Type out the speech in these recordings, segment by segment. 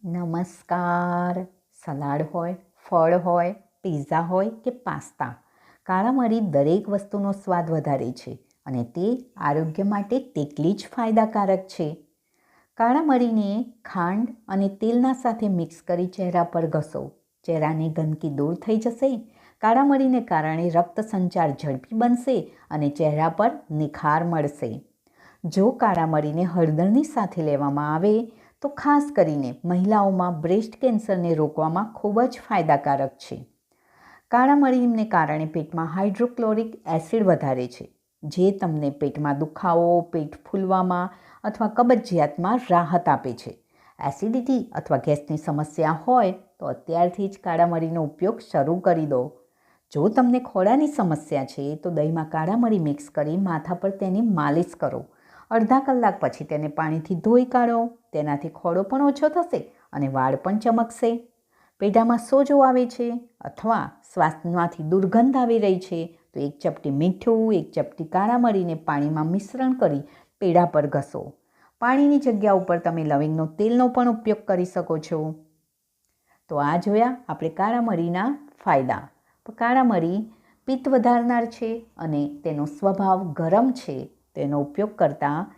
નમસ્કાર. સલાડ હોય, ફળ હોય, પિઝા હોય કે પાસ્તા, કાળા મરી દરેક વસ્તુનો સ્વાદ વધારે છે અને તે આરોગ્ય માટે તેટલી જ ફાયદાકારક છે. કાળા મરીને ખાંડ અને તેલના સાથે મિક્સ કરી ચહેરા પર ઘસો. ચહેરાની ગંદકી દૂર થઈ જશે. કાળા મરીને કારણે રક્ત સંચાર ઝડપી બનશે અને ચહેરા પર નિખાર મળશે. જો કાળા મરીને હળદરની સાથે લેવામાં આવે તો ખાસ કરીને મહિલાઓમાં બ્રેસ્ટ કેન્સરને રોકવામાં ખૂબ જ ફાયદાકારક છે. કાળા મરીને કારણે પેટમાં હાઇડ્રોક્લોરિક એસિડ વધારે છે, જે તમને પેટમાં દુખાવો, પેટ ફૂલવામાં અથવા કબજિયાતમાં રાહત આપે છે. એસિડિટી અથવા ગેસની સમસ્યા હોય તો અત્યારથી જ કાળા મરીનો ઉપયોગ શરૂ કરી દો. જો તમને ખોડાની સમસ્યા છે તો દહીંમાં કાળા મરી મિક્સ કરી માથા પર તેની માલિશ કરો. અડધા કલાક પછી તેને પાણીથી ધોઈ કાઢો. તેનાથી ખોડો પણ ઓછો થશે અને વાળ પણ ચમકશે. પેઢામાં સોજો આવે છે અથવા શ્વાસમાંથી દુર્ગંધ આવી રહી છે તો એક ચપટી મીઠું, એક ચપટી કાળા મરીને પાણીમાં મિશ્રણ કરી પેઢા પર ઘસો. પાણીની જગ્યા ઉપર તમે લવિંગનો તેલનો પણ ઉપયોગ કરી શકો છો. તો આ જોયા આપણે કાળા મરીના ફાયદા. કાળા મરી પિત્ત વધારનાર છે અને તેનો સ્વભાવ ગરમ છે. તેનો ઉપયોગ કરતાં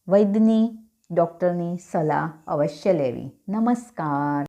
વૈદ્યની, ડૉક્ટરની સલાહ અવશ્ય લેવી. નમસ્કાર.